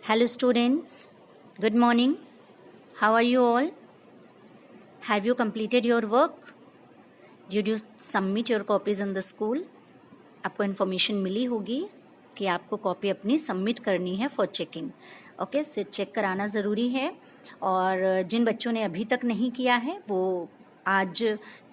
Hello students, good morning. How are you all? Have you completed your work? Did you submit your copies in the school? आपको information मिली होगी कि आपको copy अपनी submit करनी है for checking. Okay, से check कराना ज़रूरी है. और जिन बच्चों ने अभी तक नहीं किया है वो आज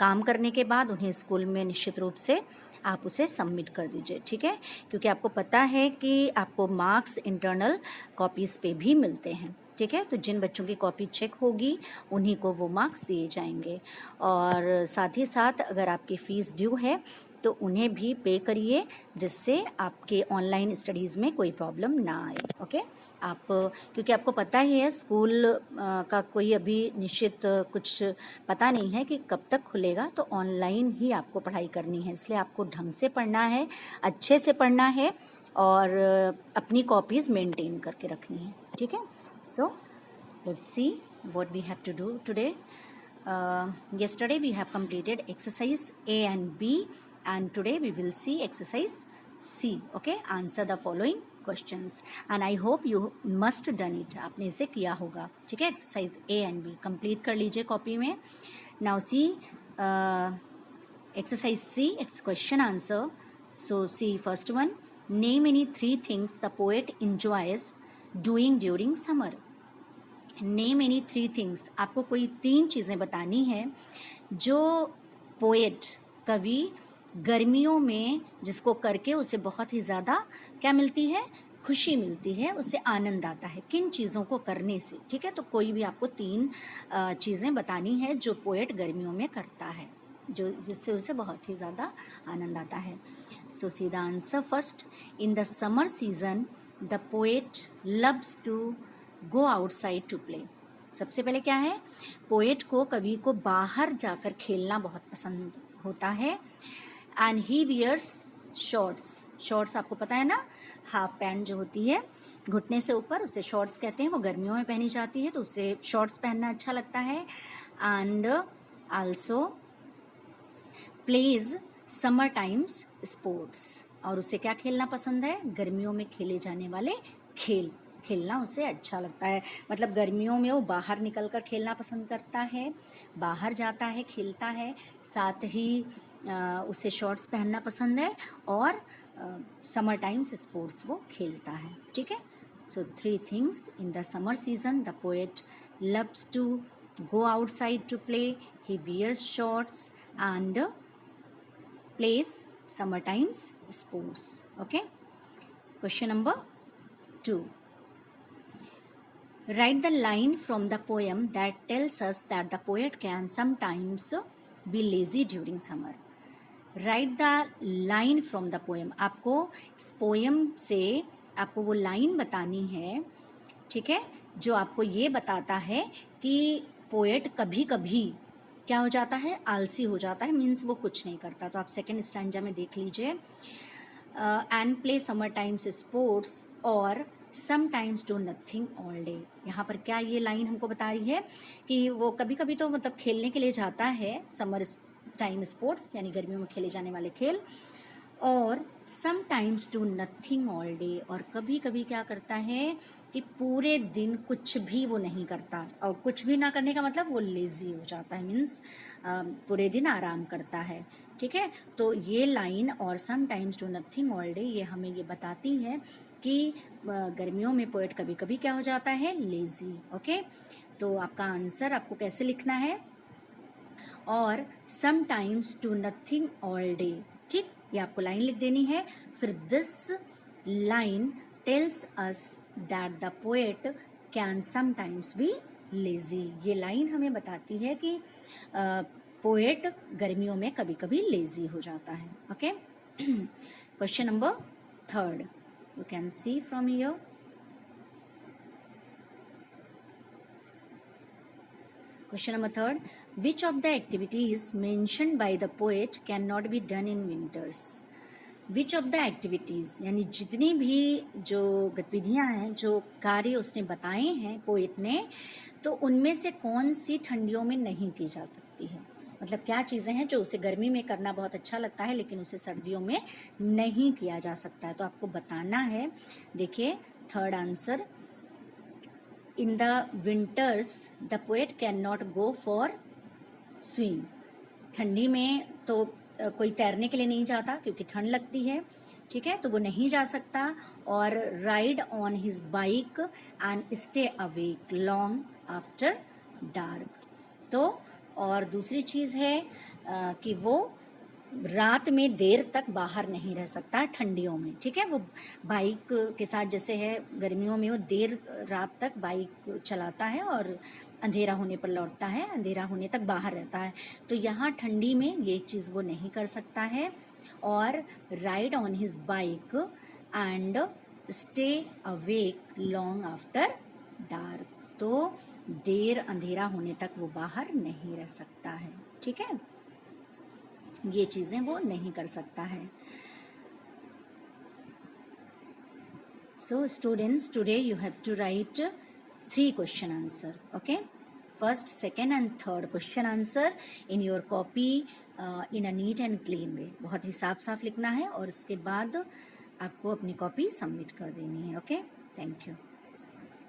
काम करने के बाद उन्हें स्कूल में निश्चित रूप से आप उसे सबमिट कर दीजिए, ठीक है. क्योंकि आपको पता है कि आपको मार्क्स इंटरनल कॉपीज़ पे भी मिलते हैं, ठीक है. तो जिन बच्चों की कॉपी चेक होगी उन्हीं को वो मार्क्स दिए जाएंगे. और साथ ही साथ अगर आपकी फ़ीस ड्यू है तो उन्हें भी पे करिए, जिससे आपके ऑनलाइन स्टडीज़ में कोई प्रॉब्लम ना आए. ओके, आप क्योंकि आपको पता ही है स्कूल का कोई अभी निश्चित कुछ पता नहीं है कि कब तक खुलेगा, तो ऑनलाइन ही आपको पढ़ाई करनी है. इसलिए आपको ढंग से पढ़ना है, अच्छे से पढ़ना है और अपनी कॉपीज़ मेंटेन करके रखनी है, ठीक है. So let's see what we have to do today. Yesterday we have completed exercise A and B, and today we will see exercise C. Okay, answer the following questions and I hope you must done it. आपने इसे किया होगा, ठीक है. Exercise A and B complete कर लीजिए copy में. Now C exercise C, question answer. So C first one, name any 3 things the poet enjoys doing during summer. Name any 3 things, आपको कोई 3 चीज़ें बतानी है जो पोएट कवि गर्मियों में जिसको करके उसे बहुत ही ज़्यादा क्या मिलती है, खुशी मिलती है, उसे आनंद आता है किन चीज़ों को करने से, ठीक है. तो कोई भी आपको 3 चीज़ें बतानी है जो पोएट गर्मियों में करता है, जो जिससे उसे बहुत ही ज़्यादा आनंद आता है. So see the answer first, in the summer season the poet loves to go outside to play. सबसे पहले क्या है, पोएट को कवि को बाहर जाकर खेलना बहुत पसंद होता है. And he wears shorts. Shorts आपको पता है ना, हाफ पैंट जो होती है घुटने से ऊपर, उसे शॉर्ट्स कहते हैं. वो गर्मियों में पहनी जाती है तो उसे शॉर्ट्स पहनना अच्छा लगता है. And also plays summer times sports. और उसे क्या खेलना पसंद है, गर्मियों में खेले जाने वाले खेल खेलना उसे अच्छा लगता है. मतलब गर्मियों में वो बाहर निकलकर खेलना पसंद करता है, बाहर जाता है, खेलता है, साथ ही उसे शॉर्ट्स पहनना पसंद है और समर टाइम्स स्पोर्ट्स वो खेलता है, ठीक है. So 3 things in the summer season the poet loves to go outside to play, he wears shorts and plays summer times sports. Okay, question number 2, write the line from the poem that tells us that the poet can sometimes be lazy during summer. Write the line from the poem. आपको इस poem से आपको वो line बतानी है, ठीक है, जो आपको ये बताता है कि पोएट कभी कभी क्या हो जाता है, आलसी हो जाता है, मीन्स वो कुछ नहीं करता. तो आप सेकेंड स्टैंजा में देख लीजिए, and play summer times sports और sometimes do nothing all day. यहाँ पर क्या ये लाइन हमको बता रही है कि वो कभी कभी तो मतलब खेलने के लिए जाता है, समर टाइम स्पोर्ट्स यानी गर्मियों में खेले जाने वाले खेल, और sometimes do nothing all day, और कभी कभी क्या करता है कि पूरे दिन कुछ भी वो नहीं करता. और कुछ भी ना करने का मतलब वो लेज़ी हो जाता है, मीन्स पूरे दिन आराम करता है, ठीक है. तो ये लाइन और sometimes do nothing all day ये हमें ये बताती है कि गर्मियों में पोएट कभी कभी क्या हो जाता है, लेज़ी. ओके, तो आपका आंसर आपको कैसे लिखना है, और sometimes do nothing all day, ठीक, ये आपको लाइन लिख देनी है. फिर this line tells us that the poet can sometimes be lazy. ये लाइन हमें बताती है कि पोएट गर्मियों में कभी कभी लेज़ी हो जाता है. Okay, question number 3, you can see from here. Question number 3, which of the activities mentioned by the poet cannot be done in winters. Which of the activities यानी जितनी भी जो गतिविधियां हैं, जो कार्य उसने बताए हैं पोएट ने, तो उनमें से कौन सी ठंडियों में नहीं की जा सकती है. मतलब क्या चीज़ें हैं जो उसे गर्मी में करना बहुत अच्छा लगता है लेकिन उसे सर्दियों में नहीं किया जा सकता है. तो आपको बताना है. देखिए third answer, in the winters the poet can not go for swim. ठंडी में तो कोई तैरने के लिए नहीं जाता क्योंकि ठंड लगती है, ठीक है, तो वो नहीं जा सकता। और ride on his bike and stay awake long after dark. तो और दूसरी चीज़ है कि वो रात में देर तक बाहर नहीं रह सकता ठंडियों में, ठीक है। वो बाइक के साथ जैसे है गर्मियों में वो देर रात तक बाइक चलाता है और अंधेरा होने पर लौटता है, अंधेरा होने तक बाहर रहता है। तो यहाँ ठंडी में ये चीज़ वो नहीं कर सकता है। और ride on his bike and stay awake long after dark. तो देर अंधेरा होने तक वो बाहर नहीं रह सकता है, ठीक है। ये चीज़ें वो नहीं कर सकता है। So students, today you have to write 3 question answer, okay? First, second and third question answer in your copy in a neat and clean way. बहुत ही साफ साफ लिखना है और इसके बाद आपको अपनी कॉपी सबमिट कर देनी है, okay? Thank you.